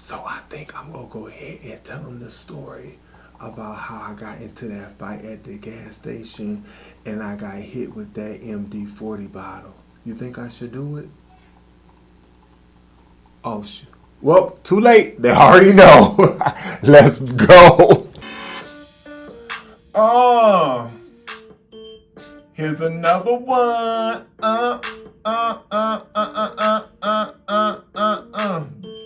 So I think I'm gonna go ahead and tell them the story about how I got into that fight at the gas station and I got hit with that MD-40 bottle. You think I should do it? Oh shit. Well, too late. They already know. Let's go. Oh, here's another one.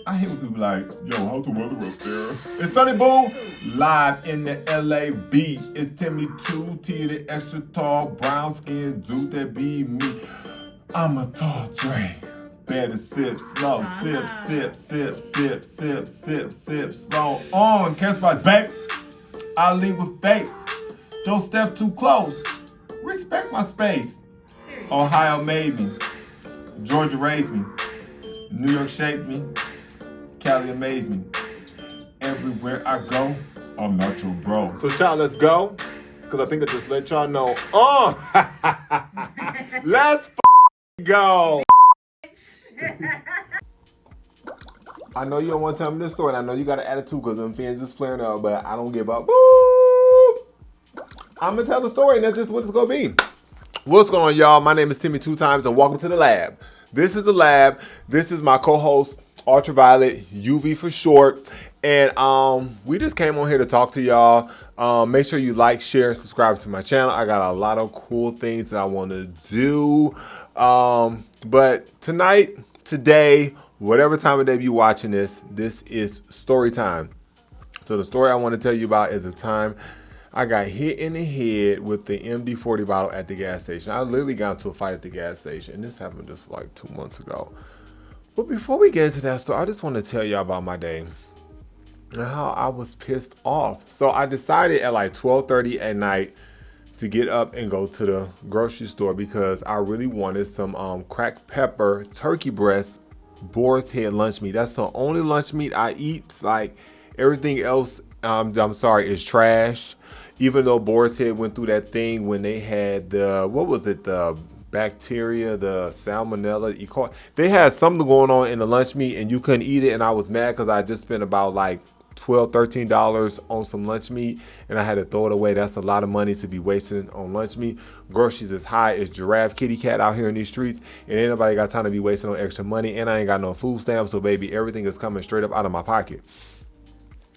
I hate when people like, yo, how's the weather up there? It's Sunny Boo, live in the LAB. It's Timmy 2T, the extra tall, brown skin dude that be me. I'm a tall drink. Better sip slow, sip slow. On, catch my babe. I lead with faith. Don't step too close. Respect my space. Ohio made me. Georgia raised me. New York shaped me. Cali amazed me. Everywhere I go, I'm not your bro. So y'all, let's go. Cause I think I just let y'all know. Let's go. I know you don't want to tell me this story, and I know you got an attitude because them fans is flaring up, but I don't give up. Woo! I'm going to tell the story, and that's just what it's going to be. What's going on, y'all? My name is Timmy 2Times, and welcome to the lab. This is the lab. This is my co-host, Ultraviolet, UV for short. And we just came on here to talk to y'all. Make sure you like, share, and subscribe to my channel. I got a lot of cool things that I want to do. But tonight, today, whatever time of day you watching this is story time. So the story I want to tell you about is the time I got hit in the head with the MD-40 bottle at the gas station. I literally got into a fight at the gas station, and this happened just like 2 months ago. But before we get into that story, I just want to tell y'all about my day and how I was pissed off. So I decided at like 12:30 at night to get up and go to the grocery store because I really wanted some cracked pepper turkey breast boar's head lunch meat. That's the only lunch meat I eat. Like everything else, I'm sorry, is trash. Even though boar's head went through that thing when they had the bacteria, the salmonella, E. coli. They had something going on in the lunch meat and you couldn't eat it, and I was mad because I just spent about like $12-13 on some lunch meat and I had to throw it away. That's a lot of money to be wasting on lunch meat. Groceries is high as giraffe kitty cat out here in these streets, and ain't nobody got time to be wasting on extra money, and I ain't got no food stamps, so baby, everything is coming straight up out of my pocket.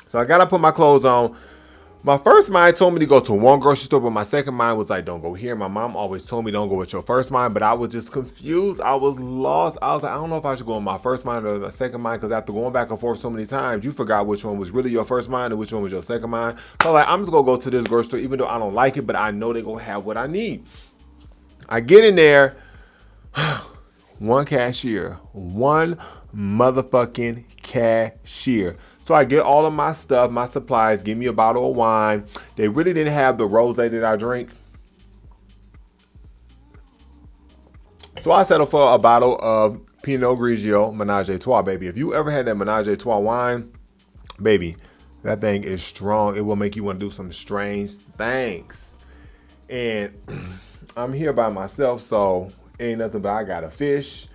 So I gotta put my clothes on. My first mind told me to go to one grocery store, but my second mind was like, don't go here. My mom always told me don't go with your first mind, but I was just confused. I was lost. I was like, I don't know if I should go with my first mind or the second mind, because after going back and forth so many times, you forgot which one was really your first mind and which one was your second mind. So like, I'm just gonna go to this grocery store, even though I don't like it, but I know they're gonna have what I need. I get in there, one cashier, one motherfucking cashier. So I get all of my stuff, my supplies, give me a bottle of wine. They really didn't have the rosé that I drink. So I settled for a bottle of Pinot Grigio Menage a Trois, baby. If you ever had that Menage a Trois wine, baby, that thing is strong. It will make you want to do some strange things. And I'm here by myself, so ain't nothing but I got a fish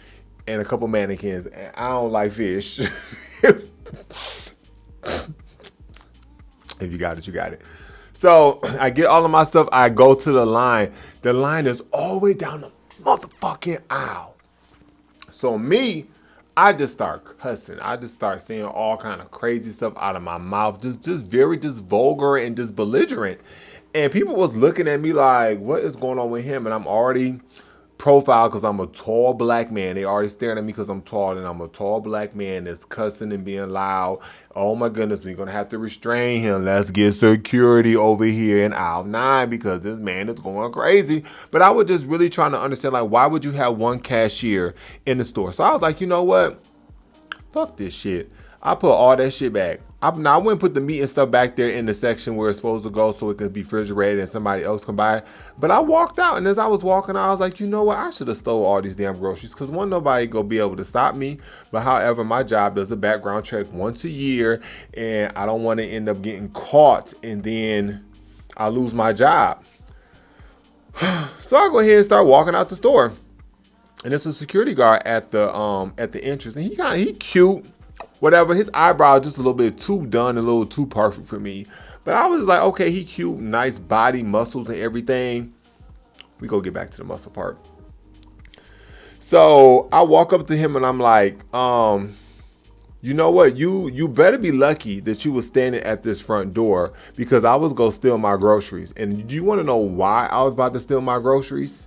and a couple mannequins. And I don't like fish. If you got it, you got it. So I get all of my stuff. I go to the line. The line is all the way down the motherfucking aisle. So me, I just start cussing. I just start saying all kind of crazy stuff out of my mouth. Just very vulgar and just belligerent. And people was looking at me like, what is going on with him? And I'm already profile because I'm a tall black man. They already staring at me because I'm tall, and I'm a tall black man that's cussing and being loud. Oh my goodness, we're gonna have to restrain him. Let's get security over here in aisle 9 because this man is going crazy. But I was just really trying to understand, like, why would you have one cashier in the store? So I was like, you know what? Fuck this shit. I put all that shit back. I went and put the meat and stuff back there in the section where it's supposed to go so it could be refrigerated and somebody else can buy it. But I walked out, and as I was walking out, I was like, you know what? I should have stole all these damn groceries because nobody gonna be able to stop me. But however, my job does a background check once a year, and I don't want to end up getting caught and then I lose my job. So I go ahead and start walking out the store. And there's a security guard at the entrance, and he cute. whatever. His eyebrow just a little bit too done, a little too perfect for me. But I was like, okay, he cute, nice body, muscles and everything. We go get back to the muscle part. So I walk up to him and I'm like, you know what? You better be lucky that you was standing at this front door because I was gonna steal my groceries. And do you want to know why I was about to steal my groceries?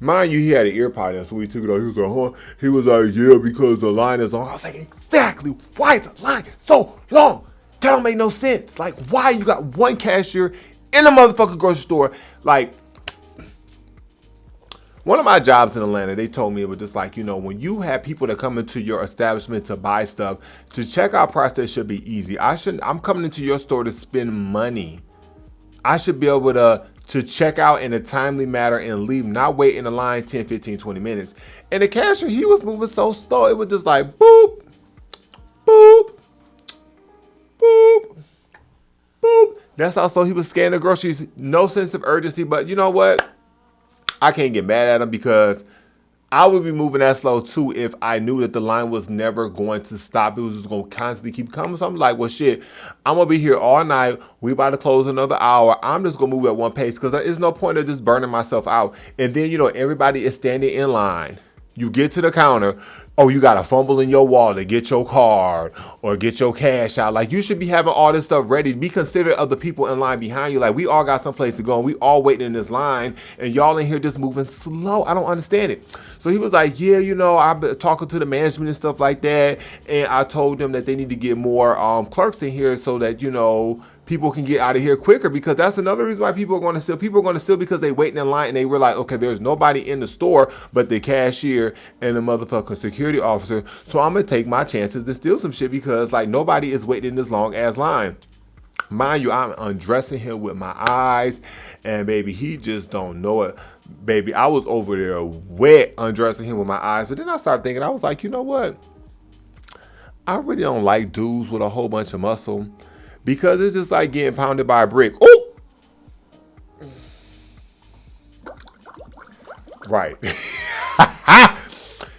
Mind you, he had an ear pod in, so we took it out. He was like, huh? He was like, yeah, because the line is on. I was like, exactly. Why is the line so long? That don't make no sense. Like, why you got one cashier in a motherfucking grocery store? Like, one of my jobs in Atlanta, they told me it was just like, you know, when you have people that come into your establishment to buy stuff, to check out process should be easy. I'm coming into your store to spend money. I should be able to check out in a timely manner and leave, not wait in the line 10, 15, 20 minutes. And the cashier, he was moving so slow. It was just like, boop, boop, boop, boop. That's how slow he was scanning the groceries. No sense of urgency, but you know what? I can't get mad at him because I would be moving that slow too if I knew that the line was never going to stop. It was just going to constantly keep coming. So I'm like, well, shit, I'm going to be here all night. We about to close another hour. I'm just going to move at one pace because there's no point of just burning myself out. And then, you know, everybody is standing in line. You get to the counter. Oh, you got to fumble in your wallet, get your card or get your cash out. Like, you should be having all this stuff ready. Be considerate of the people in line behind you. Like, we all got someplace to go and we all waiting in this line and y'all in here just moving slow. I don't understand it. So he was like, yeah, you know, I've been talking to the management and stuff like that. And I told them that they need to get more clerks in here so that, you know, people can get out of here quicker, because that's another reason why people are going to steal. People are going to steal because they waiting in line and they realize, okay, there's nobody in the store but the cashier and the motherfucking security officer. So I'm going to take my chances to steal some shit because like nobody is waiting in this long ass line. Mind you, I'm undressing him with my eyes and baby, he just don't know it. Baby, I was over there wet undressing him with my eyes. But then I started thinking, I was like, you know what? I really don't like dudes with a whole bunch of muscle. Because it's just like getting pounded by a brick. Oh! Right.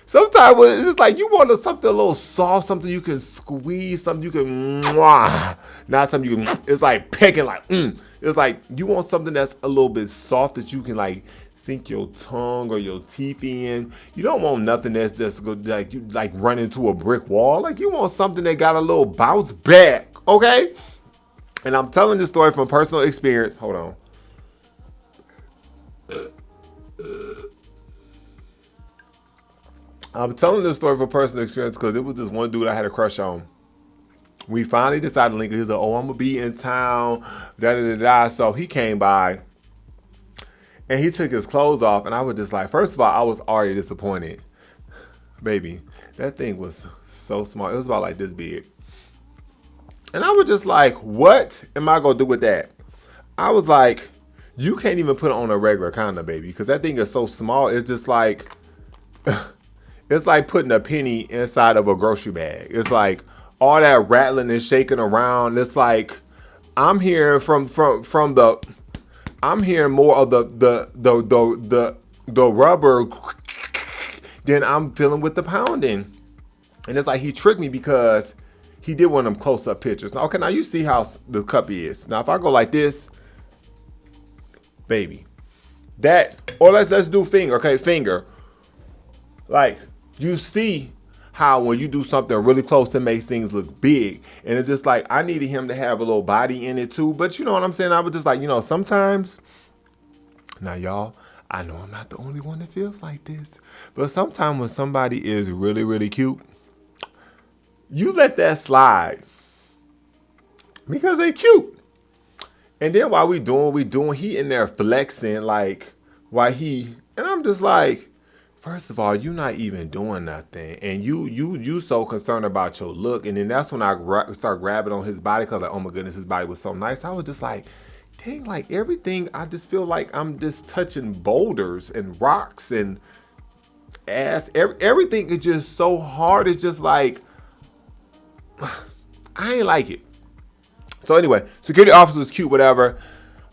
Sometimes it's just like you want something a little soft, something you can squeeze, something you can mwah. Not something you can, it's like pecking like, It's like you want something that's a little bit soft that you can like sink your tongue or your teeth in. You don't want nothing that's just like you like run into a brick wall. Like you want something that got a little bounce back, okay? And I'm telling this story from personal experience. Hold on. I'm telling this story from personal experience because it was just one dude I had a crush on. We finally decided to link. He was like, oh, I'm going to be in town. Da, da, da, da. So he came by and he took his clothes off. And I was just like, first of all, I was already disappointed. Baby, that thing was so small. It was about like this big. And I was just like, what am I going to do with that? I was like, you can't even put it on a regular condom, baby, because that thing is so small. It's just like, it's like putting a penny inside of a grocery bag. It's like all that rattling and shaking around. It's like, I'm hearing I'm hearing more of the rubber than I'm feeling with the pounding. And it's like he tricked me because he did one of them close-up pictures. Now, okay, now you see how the cup is. Now, if I go like this, baby, that, or let's do finger, okay, finger. Like, you see how when you do something really close, it makes things look big. And it's just like, I needed him to have a little body in it too. But you know what I'm saying? I was just like, you know, sometimes, now y'all, I know I'm not the only one that feels like this. But sometimes when somebody is really, really cute, you let that slide because they cute. And then while we doing what we doing, he in there flexing like and I'm just like, first of all, you not even doing nothing. And you so concerned about your look. And then that's when I start grabbing on his body because like, oh my goodness, his body was so nice. I was just like, dang, like everything, I just feel like I'm just touching boulders and rocks and ass. Everything is just so hard. It's just like, I ain't like it. So anyway, security officer was cute, whatever.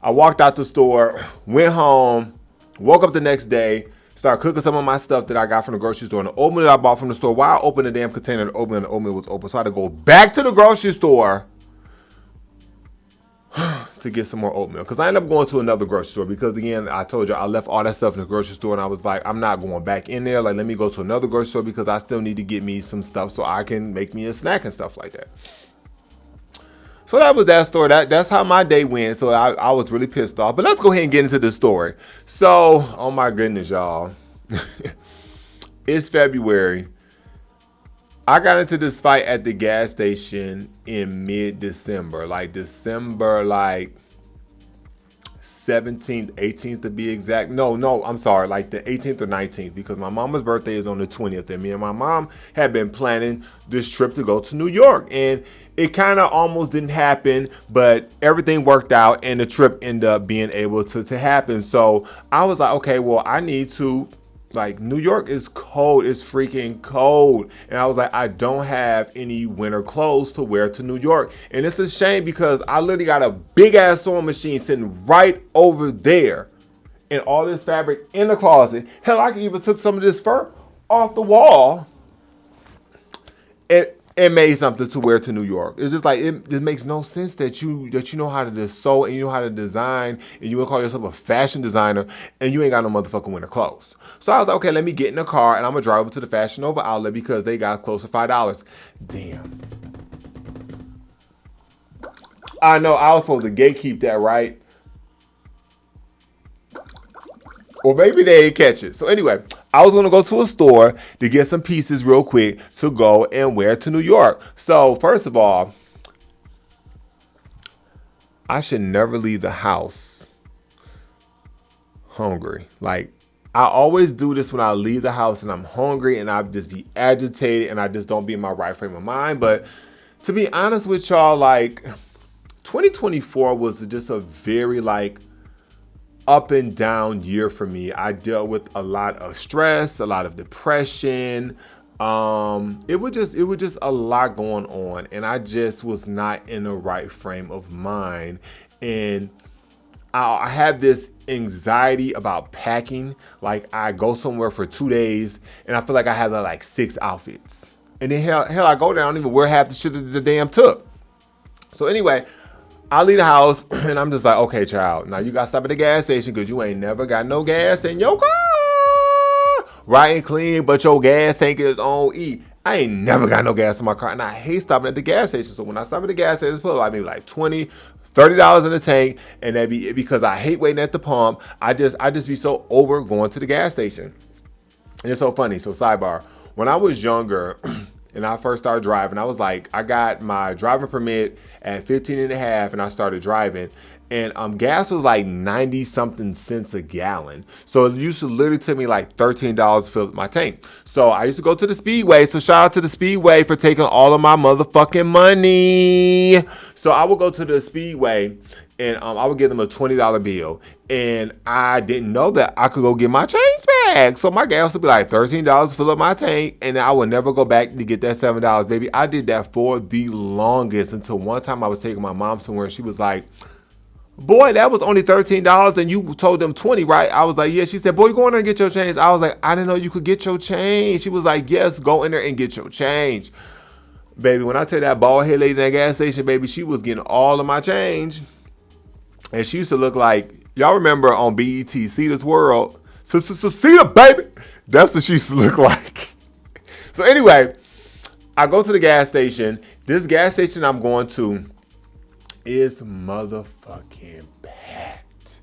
I walked out the store, went home, woke up the next day, Start cooking some of my stuff that I got from the grocery store. And the oatmeal that I bought from the store, while I opened the damn container of oatmeal, and the oatmeal was open. So I had to go back to the grocery store to get some more oatmeal. Because I ended up going to another grocery store. Because, again, I told you, I left all that stuff in the grocery store. And I was like, I'm not going back in there. Like, let me go to another grocery store because I still need to get me some stuff so I can make me a snack and stuff like that. So that was that story. That's how my day went. So I was really pissed off. But let's go ahead and get into the story. So, oh my goodness, y'all. It's February. I got into this fight at the gas station in mid-December. Like December, like 17th, 18th to be exact. No, I'm sorry. Like the 18th or 19th, because my mama's birthday is on the 20th. And me and my mom had been planning this trip to go to New York. And it kind of almost didn't happen, but everything worked out and the trip ended up being able to happen. So I was like, okay, well, I need to, like, New York is cold. It's freaking cold. And I was like, I don't have any winter clothes to wear to New York. And it's a shame because I literally got a big ass sewing machine sitting right over there and all this fabric in the closet. Hell, I can even took some of this fur off the wall and made something to wear to New York. It's just like, it makes no sense that you know how to just sew and you know how to design and you want to call yourself a fashion designer and you ain't got no motherfucking winter clothes. So I was like, okay, let me get in the car and I'm going to drive over to the Fashion Nova outlet because they got close to $5. Damn. I know I was supposed to gatekeep that, right? Or maybe they didn't catch it. So anyway, I was going to go to a store to get some pieces real quick to go and wear to New York. So first of all, I should never leave the house hungry. Like, I always do this when I leave the house and I'm hungry and I just be agitated and I just don't be in my right frame of mind. But to be honest with y'all, like 2024 was just a very like up and down year for me. I dealt with a lot of stress, a lot of depression. It was just a lot going on and I just was not in the right frame of mind. And I had this anxiety about packing. Like I go somewhere for 2 days and I feel like I have like 6 outfits. And then hell I go there, I don't even wear half the shit that the damn took. So anyway, I leave the house and I'm just like, okay, child, now you got to stop at the gas station because you ain't never got no gas in your car. Right and clean, but your gas tank is on E. I ain't never got no gas in my car and I hate stopping at the gas station. So when I stop at the gas station, it's put like maybe like $20-$30 in the tank, and that be because I hate waiting at the pump. I just be so over going to the gas station. And it's so funny. So sidebar, when I was younger and I first started driving, I was like, I got my driving permit at 15 and a half and I started driving. And gas was like 90 something cents a gallon. So it used to literally take me like $13 to fill up my tank. So I used to go to the Speedway. So shout out to the Speedway for taking all of my motherfucking money. So I would go to the Speedway and I would give them a $20 bill. And I didn't know that I could go get my change back. So my gas would be like $13 to fill up my tank. And I would never go back to get that $7, baby. I did that for the longest until one time I was taking my mom somewhere and she was like, boy, that was only $13 and you told them 20, right? I was like, yeah. She said, boy, go in there and get your change. I was like, I didn't know you could get your change. She was like, yes, go in there and get your change. Baby, when I tell you that bald head lady in that gas station, baby, she was getting all of my change. And she used to look like, y'all remember on BET, See This World? See the baby. That's what she used to look like. So anyway, I go to the gas station. This gas station I'm going to is motherfucking packed.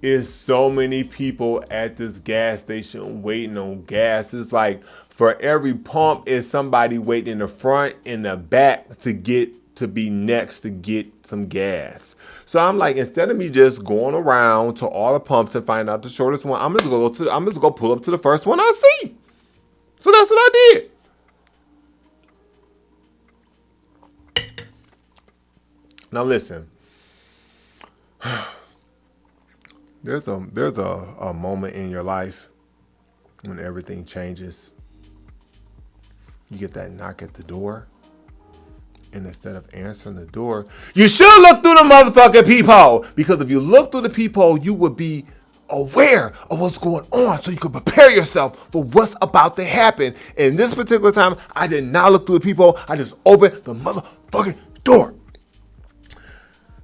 There's so many people at this gas station waiting on gas. It's like for every pump is somebody waiting in the front and the back to be next to get some gas. So I'm like, instead of me just going around to all the pumps and find out the shortest one, I'm just go pull up to the first one I see. So that's what I did. Now listen, there's a moment in your life when everything changes. You get that knock at the door, and instead of answering the door, you should look through the motherfucking peephole. Because if you look through the peephole, you would be aware of what's going on so you can prepare yourself for what's about to happen. And this particular time, I did not look through the people. I just opened the motherfucking door.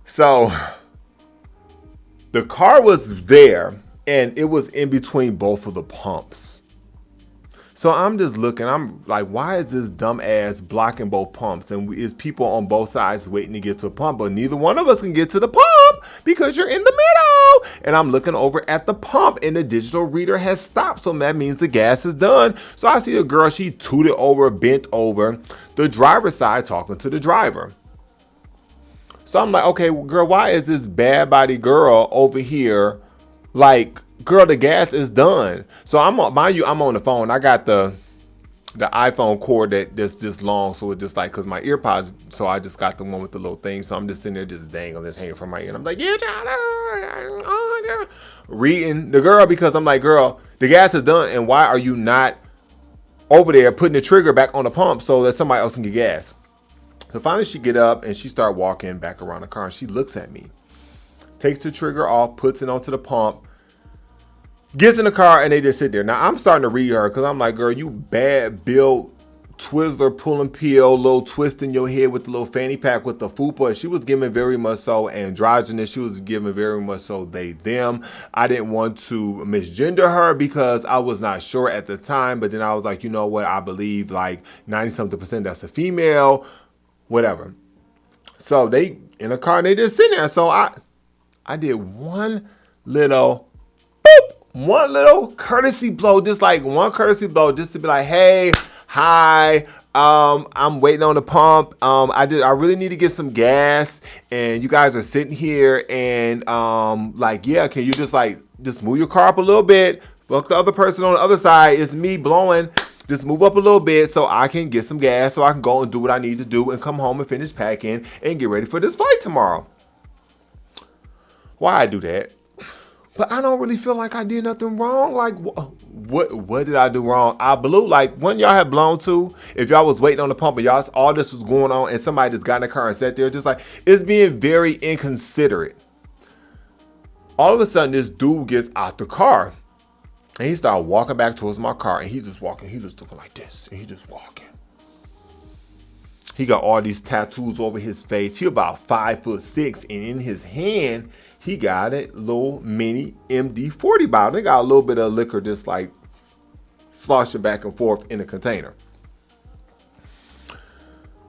So the car was there and it was in between both of the pumps. So I'm just looking, I'm like, why is this dumb ass blocking both pumps? And is people on both sides waiting to get to a pump, but neither one of us can get to the pump because you're in the middle. And I'm looking over at the pump and the digital reader has stopped. So that means the gas is done. So I see a girl, she tooted over, bent over, the driver's side talking to the driver. So I'm like, okay, girl, why is this bad body girl over here like, girl, the gas is done. So I'm on the phone. I got the iPhone cord that's just long, so it's just like, cause my ear pods. So I just got the one with the little thing. So I'm just sitting there, just dangling this hanging from my ear. And I'm like, yeah, child, reading the girl because I'm like, girl, the gas is done, and why are you not over there putting the trigger back on the pump so that somebody else can get gas? So finally, she get up and she start walking back around the car, and she looks at me, takes the trigger off, puts it onto the pump. Gets in the car and they just sit there. Now I'm starting to read her because I'm like, girl, you bad built Twizzler pulling pill, little twist in your head with the little fanny pack with the fupa. She was giving very much so androgynous. She was giving very much so they, them. I didn't want to misgender her because I was not sure at the time. But then I was like, you know what? I believe like 90-something% that's a female, whatever. So they in the car and they just sitting there. So I did one little courtesy blow, just like one courtesy blow, just to be like, hey, hi, I'm waiting on the pump. I really need to get some gas, and you guys are sitting here, and like, yeah, can you just move your car up a little bit? Fuck the other person on the other side. It's me blowing. Just move up a little bit so I can get some gas, so I can go and do what I need to do and come home and finish packing and get ready for this flight tomorrow. Why I do that? But I don't really feel like I did nothing wrong. Like, what did I do wrong? I blew, like, when y'all had blown too, if y'all was waiting on the pump and y'all, all this was going on and somebody just got in the car and sat there, just like, it's being very inconsiderate. All of a sudden, this dude gets out the car and he started walking back towards my car, and he just walking, he just looking like this, and he just walking. He got all these tattoos over his face. He about 5'6", and in his hand, he got a little mini MD-40 bottle. They got a little bit of liquor just like sloshing back and forth in a container.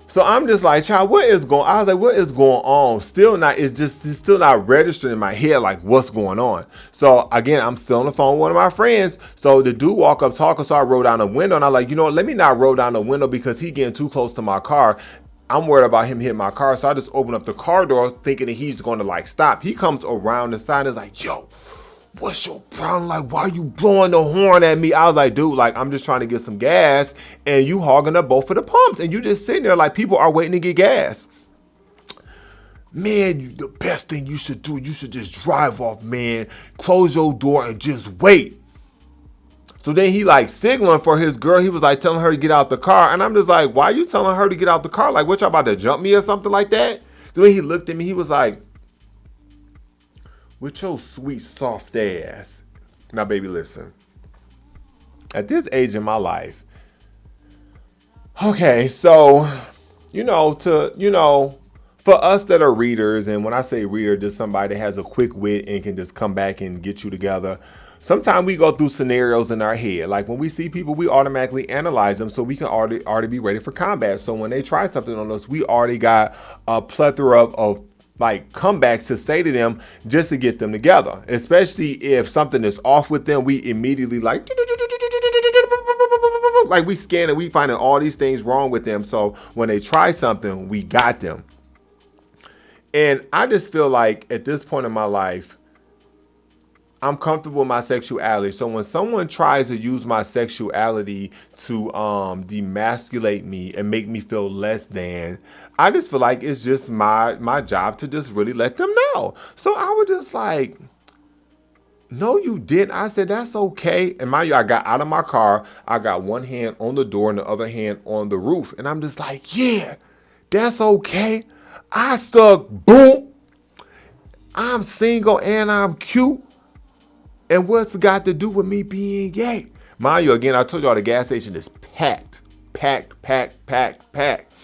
So I'm just like, child, what is going on? I was like, what is going on? It's still not registering in my head like what's going on. So again, I'm still on the phone with one of my friends. So the dude walk up talking, so I roll down the window, and I'm like, you know what, let me not roll down the window because he getting too close to my car. I'm worried about him hitting my car, so I just open up the car door thinking that he's going to like stop. He comes around the side and is like, yo, what's your problem? Like, why you blowing the horn at me? I was like, dude, like, I'm just trying to get some gas, and you hogging up both of the pumps, and you just sitting there like people are waiting to get gas. Man, the best thing you should do, you should just drive off, man. Close your door and just wait. So then he like signaling for his girl. He was like telling her to get out the car. And I'm just like, why are you telling her to get out the car? Like, what, y'all about to jump me or something like that? Then he looked at me. He was like, with your sweet, soft ass. Now, baby, listen. At this age in my life, okay, so, for us that are readers, and when I say reader, just somebody that has a quick wit and can just come back and get you together. Sometimes we go through scenarios in our head. Like when we see people, we automatically analyze them so we can already be ready for combat. So when they try something on us, we already got a plethora of like comebacks to say to them just to get them together. Especially if something is off with them, we immediately like we scan and we find all these things wrong with them. So when they try something, we got them. And I just feel like at this point in my life, I'm comfortable with my sexuality. So when someone tries to use my sexuality to demasculate me and make me feel less than, I just feel like it's just my job to just really let them know. So I was just like, no, you didn't. I said, that's okay. And mind you, I got out of my car. I got one hand on the door and the other hand on the roof. And I'm just like, yeah, that's okay. I stuck, boom. I'm single and I'm cute. And what's it got to do with me being gay? Mind you, again, I told y'all the gas station is packed. Packed, packed, packed, packed.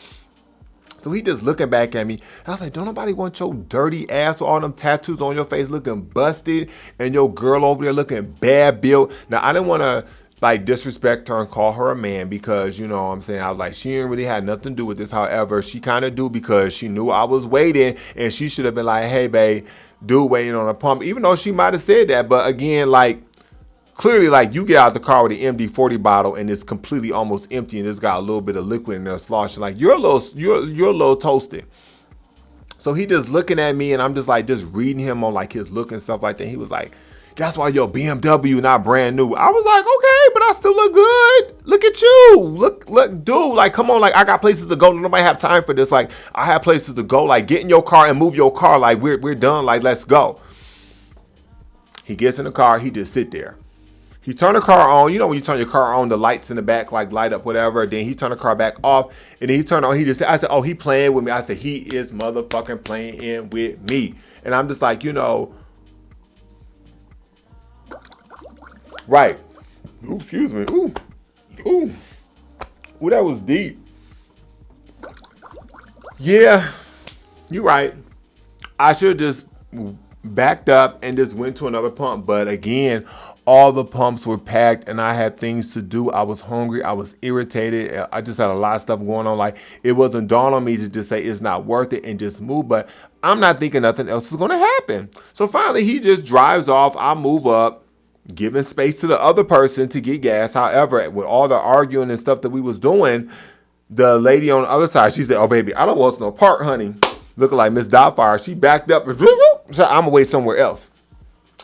So he just looking back at me. And I was like, don't nobody want your dirty ass with all them tattoos on your face looking busted and your girl over there looking bad built. Now, I didn't want to like disrespect her and call her a man because, you know what I'm saying, I was like, she didn't really have nothing to do with this. However, she kind of do because she knew I was waiting and she should have been like, hey, babe, dude waiting on a pump. Even though she might have said that. But again, like, clearly, like, you get out the car with an MD-40 bottle and it's completely almost empty and it's got a little bit of liquid in there sloshing. Like, you're a little toasted. So he just looking at me and I'm just like, just reading him on like his look and stuff like that. He was like, that's why your BMW not brand new. I was like, okay, but I still look good. Look at you. Look, dude, like, come on. Like, I got places to go. Nobody have time for this. Like, I have places to go. Like, get in your car and move your car. Like, we're done. Like, let's go. He gets in the car. He just sit there. He turned the car on. You know when you turn your car on, the lights in the back like light up, whatever. Then he turned the car back off. And then he turned on. He just said, I said, oh, he playing with me. I said, he is motherfucking playing with me. And I'm just like, you know. Right. Ooh, excuse me. Ooh. Ooh. Ooh, that was deep. Yeah. You're right. I should have just backed up and just went to another pump. But again, all the pumps were packed and I had things to do. I was hungry. I was irritated. I just had a lot of stuff going on. Like, it wasn't dawn on me to just say it's not worth it and just move. But I'm not thinking nothing else is going to happen. So finally, he just drives off. I move up, giving space to the other person to get gas. However, with all the arguing and stuff that we was doing, the lady on the other side, she said, oh, baby, I don't want no part, honey. Looking like Miss Doubtfire. She backed up. So I'm going to wait somewhere else.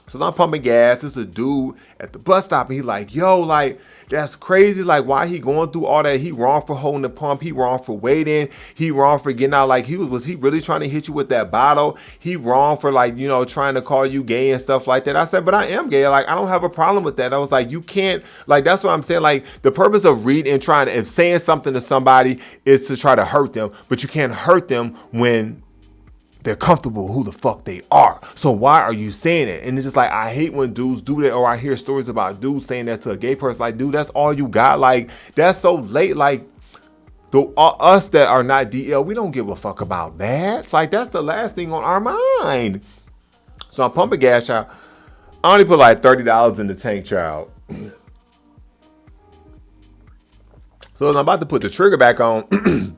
So I'm pumping gas. It's a dude at the bus stop. And he's like, yo, like, that's crazy. Like, why he going through all that? He wrong for holding the pump. He wrong for waiting. He wrong for getting out. Like, was he really trying to hit you with that bottle? He wrong for, like, you know, trying to call you gay and stuff like that. I said, but I am gay. Like, I don't have a problem with that. I was like, you can't, like, that's what I'm saying. Like, the purpose of reading and trying to, and saying something to somebody is to try to hurt them. But you can't hurt them when they're comfortable who the fuck they are. So why are you saying it? And it's just like, I hate when dudes do that, or I hear stories about dudes saying that to a gay person. Like, dude, that's all you got. Like, that's so late. Like, us that are not DL, we don't give a fuck about that. It's like, that's the last thing on our mind. So I'm pumping gas, child. I only put like $30 in the tank, child. So as I'm about to put the trigger back on,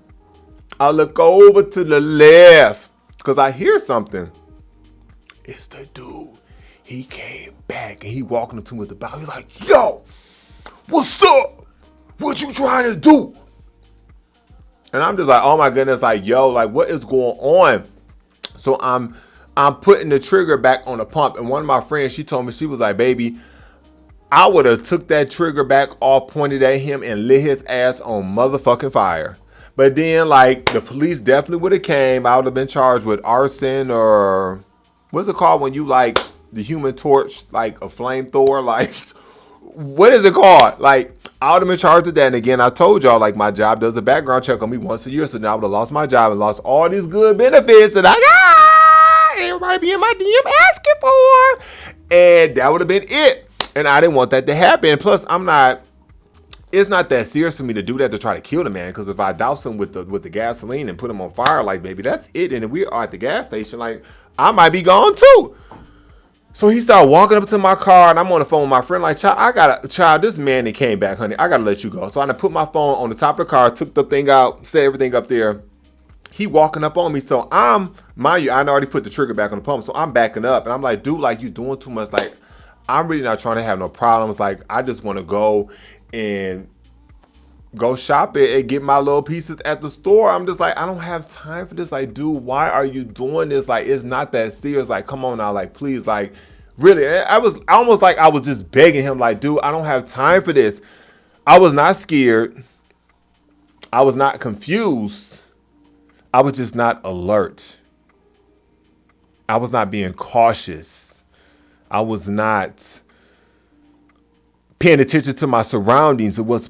I look over to the left. Because I hear something. It's the dude. He came back and he walking up to me with the bottle. He's like, yo, what's up? What you trying to do? And I'm just like, oh my goodness, like, yo, like, what is going on? So I'm putting the trigger back on the pump. And one of my friends, she told me, she was like, baby, I would have took that trigger back off, pointed at him, and lit his ass on motherfucking fire. But then, like, the police definitely would have came. I would have been charged with arson, or what's it called when you, like, the Human Torch, like a flamethrower? Like, what is it called? Like, I would have been charged with that. And again, I told y'all, like, my job does a background check on me once a year. So now I would have lost my job and lost all these good benefits that I got. Everybody be in my DM asking for. And that would have been it. And I didn't want that to happen. Plus, it's not that serious for me to do that to try to kill the man, because if I douse him with the gasoline and put him on fire, like, baby, that's it. And if we are at the gas station, like, I might be gone too. So he started walking up to my car, and I'm on the phone with my friend, like, child, this man that came back, honey, I gotta let you go. So I put my phone on the top of the car, took the thing out, set everything up there. He walking up on me, so mind you, I already put the trigger back on the pump, so I'm backing up, and I'm like, dude, like, you doing too much. Like, I'm really not trying to have no problems. Like, I just want to go and go shop it and get my little pieces at the store. I'm just like, I don't have time for this. Like, dude, why are you doing this? Like, it's not that serious. Like, come on now. Like, please, like, really. I was almost like I was just begging him, like, dude, I don't have time for this. I was not scared. I was not confused. I was just not alert. I was not being cautious. I was not paying attention to my surroundings and what's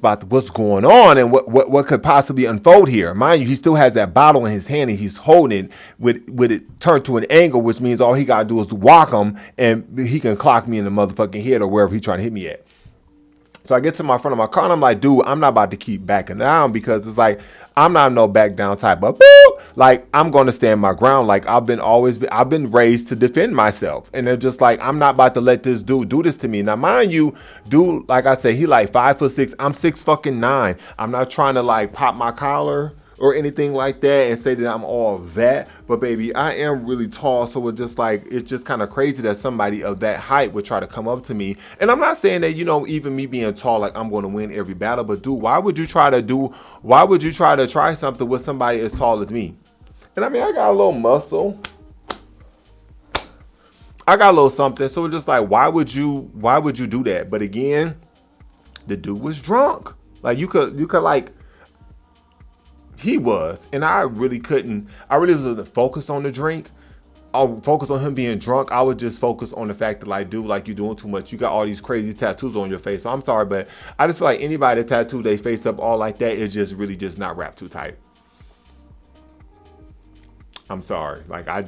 going on and what could possibly unfold here. Mind you, he still has that bottle in his hand and he's holding it with it turned to an angle, which means all he gotta do is walk him and he can clock me in the motherfucking head or wherever he's trying to hit me at. So I get to my front of my car and I'm like, dude, I'm not about to keep backing down because it's like, I'm not no back down type of boop. Like, I'm going to stand my ground. Like, I've been raised to defend myself. And they're just like, I'm not about to let this dude do this to me. Now, mind you, dude, like I said, he like 5'6". I'm 6'9". I'm not trying to like pop my collar or anything like that and say that I'm all that, but baby, I am really tall, so it's just kind of crazy that somebody of that height would try to come up to me. And I'm not saying that, even me being tall, like I'm going to win every battle, but dude, why would you try to try something with somebody as tall as me? And I mean, I got a little muscle, I got a little something, so it's just like, why would you do that? But again, the dude was drunk. Like you could like, he was, and I really wasn't focused on the drink. I would focus on him being drunk. I would just focus on the fact that like, dude, like you're doing too much. You got all these crazy tattoos on your face. So I'm sorry, but I just feel like anybody that tattooed their face up all like that is just really just not wrapped too tight. I'm sorry. Like I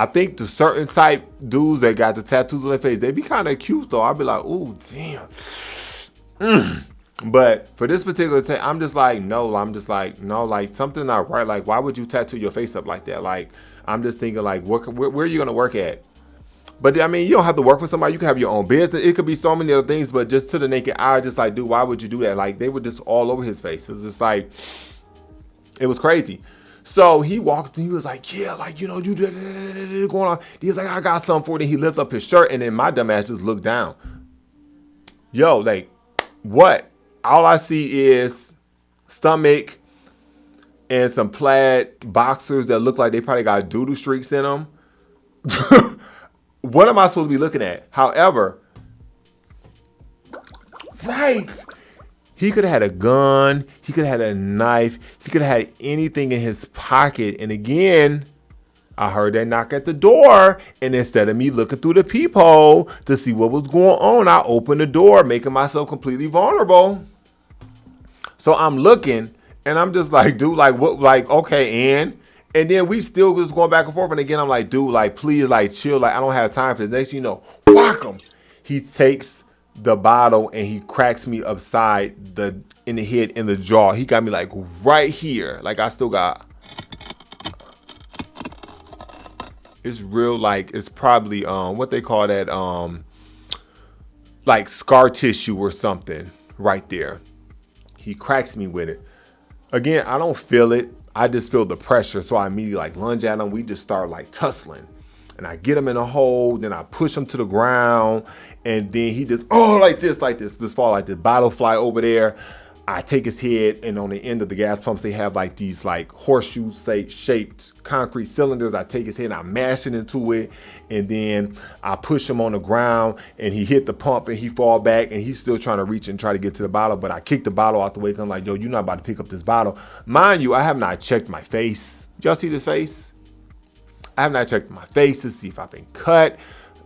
think the certain type dudes that got the tattoos on their face, they be kind of cute though. I'd be like, ooh, damn. But for this particular I'm just like, no, like something not right. Like, why would you tattoo your face up like that? Like, I'm just thinking like, where are you going to work at? But I mean, you don't have to work for somebody. You can have your own business. It could be so many other things, but just to the naked eye, just like, dude, why would you do that? Like, they were just all over his face. It was just like, it was crazy. So he walked and he was like, yeah, like, you did going on. He was like, I got something for you. He lifted up his shirt and then my dumb ass just looked down. Yo, like, what? All I see is stomach and some plaid boxers that look like they probably got doodle streaks in them. What am I supposed to be looking at? However, right. He could have had a gun. He could have had a knife. He could have had anything in his pocket. And again, I heard that knock at the door. And instead of me looking through the peephole to see what was going on, I opened the door, making myself completely vulnerable. So I'm looking and I'm just like, dude, like what, like, okay. And then we still just going back and forth. And again, I'm like, dude, like, please, like, chill. Like, I don't have time for this. Next, whack him. He takes the bottle and he cracks me in the head, in the jaw. He got me like right here. Like I still got, it's real, like, it's probably, what they call that, like scar tissue or something right there. He cracks me with it. Again, I don't feel it. I just feel the pressure. So I immediately like lunge at him. We just start like tussling. And I get him in a hole. Then I push him to the ground. And then he just, like this, just fall like this. Bottle fly over there. I take his head, and on the end of the gas pumps, they have like these like horseshoe shaped concrete cylinders. I take his head and I mash it into it, and then I push him on the ground, and he hit the pump, and he fall back, and he's still trying to reach and try to get to the bottle, but I kick the bottle out the way. I'm like, yo, you're not about to pick up this bottle. Mind you, I have not checked my face. Y'all see this face? I have not checked my face to see if I've been cut,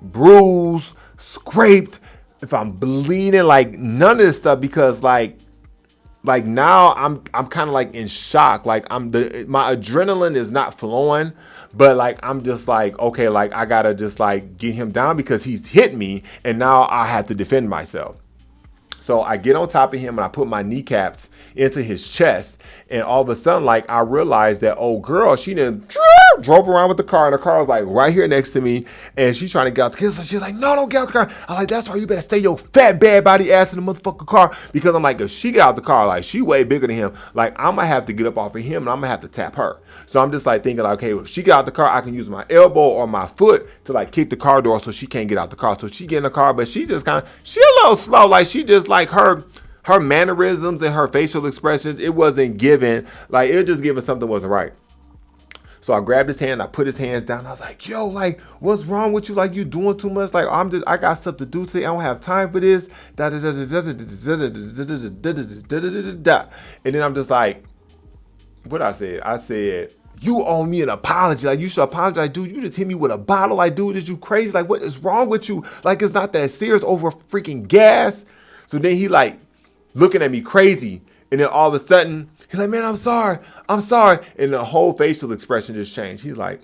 bruised, scraped, if I'm bleeding, like none of this stuff, because like now I'm kind of like in shock. Like my adrenaline is not flowing, but like I'm just like, okay, like I gotta just like get him down because he's hit me, and now I have to defend myself. So I get on top of him and I put my kneecaps into his chest, and all of a sudden, like, I realized that old girl, she done drove around with the car, and the car was like right here next to me, and she's trying to get out the car. So she's like, no, don't get out the car. I'm like, that's why you better stay your fat bad body ass in the motherfucking car, because I'm like, if she get out the car, like, she way bigger than him, like, I'm gonna have to get up off of him and I'm gonna have to tap her. So I'm just like thinking, like, okay, if she get out the car, I can use my elbow or my foot to like kick the car door so she can't get out the car. So she get in the car, but she just she a little slow, like she just like her mannerisms and her facial expressions, it wasn't giving, like, it was just giving something wasn't right. So I grabbed his hand, I put his hands down. I was like, yo, like, what's wrong with you? Like, you doing too much? Like, I got stuff to do today. I don't have time for this. And then I'm just like, what I said? I said, you owe me an apology. Like, you should apologize. Dude, you just hit me with a bottle. Like, dude, is you crazy? Like, what is wrong with you? Like, it's not that serious over freaking gas. So then he like looking at me crazy. And then all of a sudden, he's like, man, I'm sorry. I'm sorry. And the whole facial expression just changed. He's like,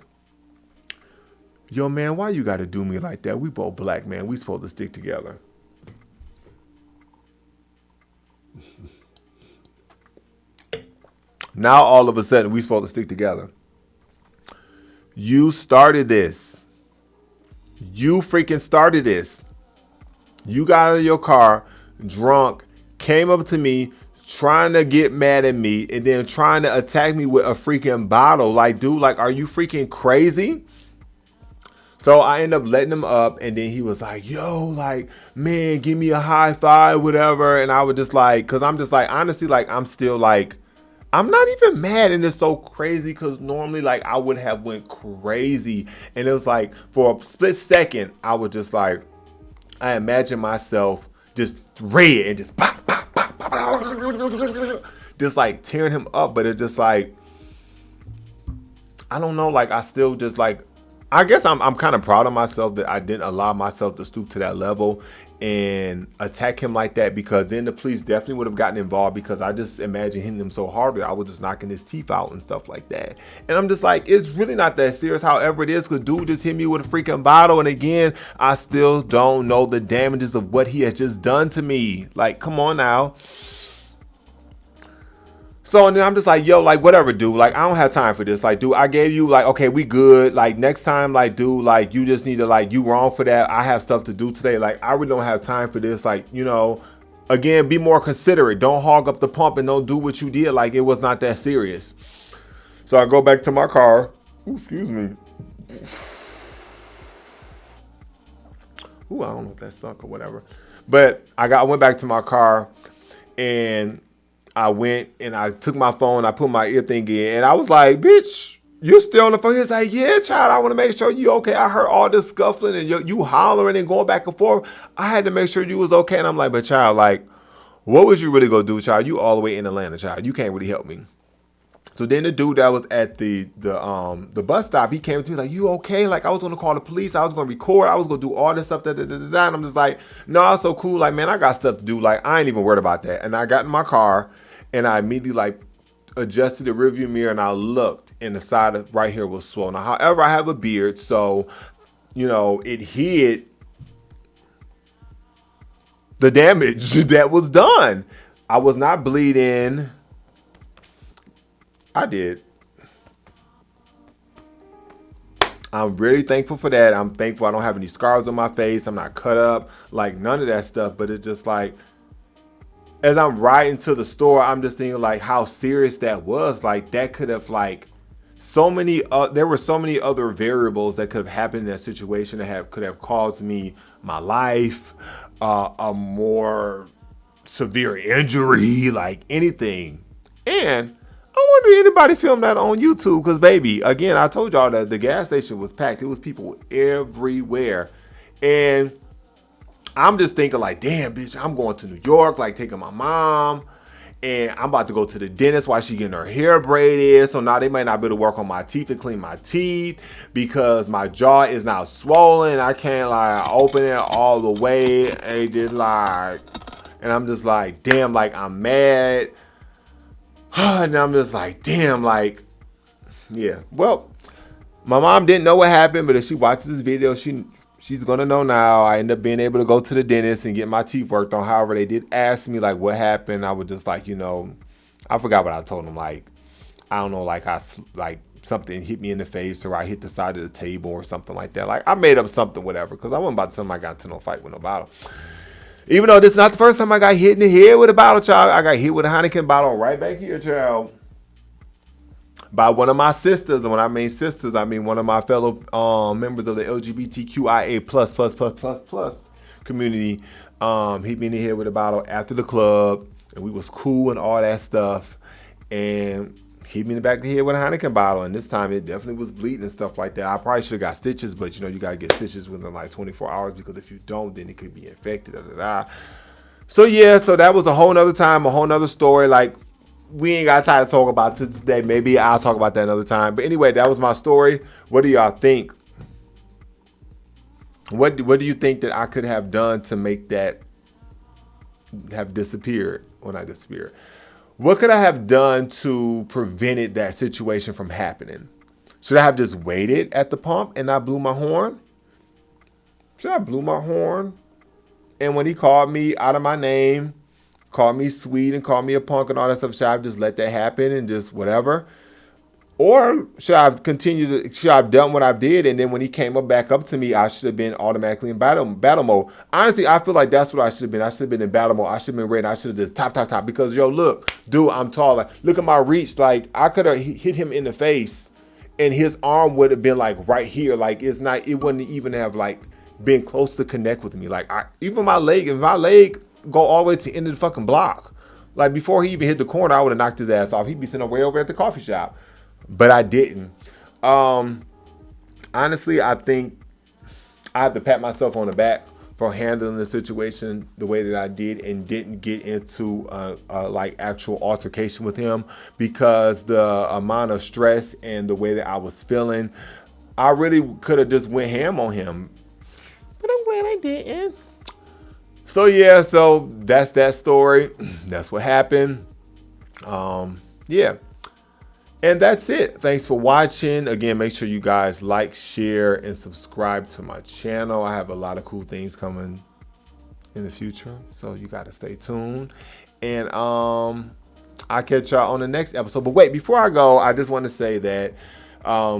yo, man, why you got to do me like that? We both black, man. We supposed to stick together. Now, all of a sudden, we supposed to stick together. You started this. You freaking started this. You got out of your car, drunk, came up to me, trying to get mad at me, and then trying to attack me with a freaking bottle. Like, dude, like, are you freaking crazy? So I ended up letting him up, and then he was like, yo, like, man, give me a high five, whatever. And I was just like, because I'm just like, honestly, like, I'm still like, I'm not even mad, and it's so crazy because normally, like, I would have went crazy. And it was like, for a split second, I was just like, I imagine myself just red and just pop, pop, pop, pop, pop, just like tearing him up. But it's just like, I don't know, like, I still just like, I guess I'm kind of proud of myself that I didn't allow myself to stoop to that level and attack him like that, because then the police definitely would have gotten involved, because I just imagine hitting him so hard that I was just knocking his teeth out and stuff like that. And I'm just like, it's really not that serious. However it is, because dude just hit me with a freaking bottle. And again, I still don't know the damages of what he has just done to me. Like, come on now. So, and then I'm just like, yo, like, whatever, dude. Like, I don't have time for this. Like, dude, I gave you, like, okay, we good. Like, next time, like, dude, like, you just need to, like, you wrong for that. I have stuff to do today. Like, I really don't have time for this. Like, you know, again, be more considerate. Don't hog up the pump and don't do what you did. Like, it was not that serious. So I go back to my car. Ooh, excuse me. Ooh, I don't know if that stunk or whatever. But I went back to my car, and I went and I took my phone, I put my ear thing in, and I was like, bitch, you still on the phone? He's like, yeah, child, I want to make sure you okay. I heard all this scuffling and you hollering and going back and forth. I had to make sure you was okay. And I'm like, but child, like, what was you really going to do, child? You all the way in Atlanta, child. You can't really help me. So then the dude that was at the bus stop, he came to me like, you okay? Like, I was going to call the police. I was going to record. I was going to do all this stuff. And I'm just like, no, it's so cool. Like, man, I got stuff to do. Like, I ain't even worried about that. And I got in my car, and I immediately like adjusted the rearview mirror, and I looked, and the side of right here was swollen. Now, however, I have a beard, so, you know, it hid the damage that was done. I was not bleeding. I did. I'm really thankful for that. I'm thankful I don't have any scars on my face. I'm not cut up, like none of that stuff. But it's just like, as I'm riding to the store, I'm just thinking like how serious that was. Like, that could have like so many, there were so many other variables that could have happened in that situation that could have caused me my life, a more severe injury, like anything. And I wonder if anybody filmed that on YouTube, because baby, again, I told y'all that the gas station was packed. It was people everywhere. And I'm just thinking like, damn, bitch, I'm going to New York, like taking my mom, and I'm about to go to the dentist while she getting her hair braided. So now they might not be able to work on my teeth and clean my teeth because my jaw is now swollen. I can't like open it all the way. And just like, and I'm just like, damn, like I'm mad. And I'm just like, damn, like, yeah. Well, my mom didn't know what happened, but if she watches this video, she's gonna know now. I ended up being able to go to the dentist and get my teeth worked on. However, they did ask me like what happened. I was just like, you know, I forgot what I told them. Like, I don't know, like something hit me in the face, or I hit the side of the table or something like that. Like, I made up something, whatever, because I wasn't about to tell them I got into no fight with no bottle. Even though this is not the first time I got hit in the head with a bottle, child. I got hit with a Heineken bottle right back here, child, by one of my sisters. And when I mean sisters, I mean one of my fellow members of the LGBTQIA plus community. Hit me in the head with a bottle after the club, and we was cool and all that stuff, and hit me in the back of the head with a Heineken bottle. And this time it definitely was bleeding and stuff like that. I probably should have got stitches, but you know, you gotta get stitches within like 24 hours, because if you don't, then it could be infected. So yeah, so that was a whole nother time, a whole nother story. Like, we ain't got time to talk about it today. Maybe I'll talk about that another time. But anyway, that was my story. What do y'all think? What do you think that I could have done to make that have disappeared. Well, not disappeared. What could I have done to prevent that situation from happening? Should I have just waited at the pump and not blew my horn? Should I blew my horn? And when he called me out of my name, called me sweet and called me a punk and all that stuff, should I have just let that happen and just whatever? Or should I have continued to, should I have done what I did, and then when he came up back up to me, I should have been automatically in battle mode. Honestly, I feel like that's what I should have been. I should have been in battle mode. I should have been ready. I should have just top because yo, look, dude, I'm tall. Like, look at my reach. Like I could have hit him in the face, and his arm would have been like right here. Like it's not. It wouldn't even have like been close to connect with me. Like even my leg, if my leg go all the way to the end of the fucking block, like before he even hit the corner, I would have knocked his ass off. He'd be sitting way over at the coffee shop, but I didn't. Honestly, I think I have to pat myself on the back for handling the situation the way that I did and didn't get into like actual altercation with him, because the amount of stress and the way that I was feeling, I really could have just went ham on him. But I'm glad I didn't. So yeah, so that's that story. That's what happened. Yeah. And that's it. Thanks for watching. Again, make sure you guys like, share, and subscribe to my channel. I have a lot of cool things coming in the future, so you got to stay tuned. And I'll catch y'all on the next episode. But wait, before I go, I just want to say that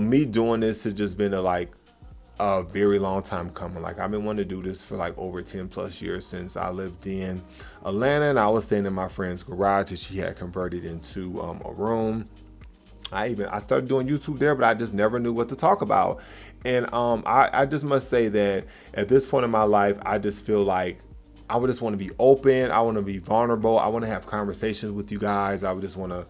me doing this has just been a very long time coming. Like I've been wanting to do this for like over 10 plus years since I lived in Atlanta, and I was staying in my friend's garage that she had converted into a room. I started doing YouTube there, but I just never knew what to talk about. And I just must say that at this point in my life, I just feel like I would just want to be open. I want to be vulnerable. I want to have conversations with you guys. I would just want to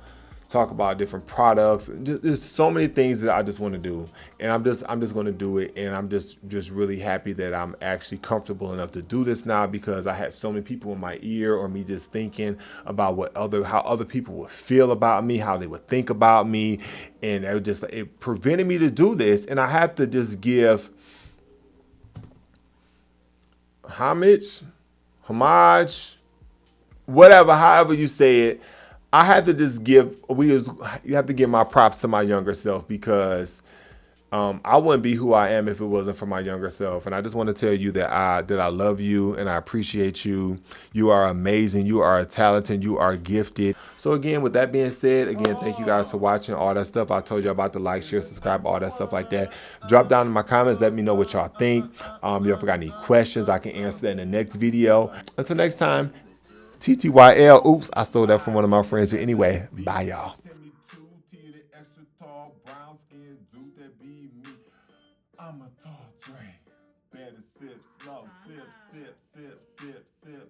talk about different products. There's so many things that I just want to do, and I'm just going to do it. And I'm just really happy that I'm actually comfortable enough to do this now, because I had so many people in my ear, or me just thinking about how other people would feel about me, how they would think about me, and it prevented me to do this. And I had to just give homage, whatever, however you say it. I had to just you have to give my props to my younger self, because I wouldn't be who I am if it wasn't for my younger self. And I just want to tell you that I love you and I appreciate you. You are amazing. You are talented. You are gifted. So again, with that being said, again, thank you guys for watching all that stuff. I told you about the like, share, subscribe, all that stuff like that. Drop down in my comments. Let me know what y'all think. If you ever got any questions, I can answer that in the next video. Until next time. TTYL. Oops, I stole that from one of my friends. But anyway, bye, y'all. I'm a tall drink. Better sip slow. Sip, sip, sip, sip, sip,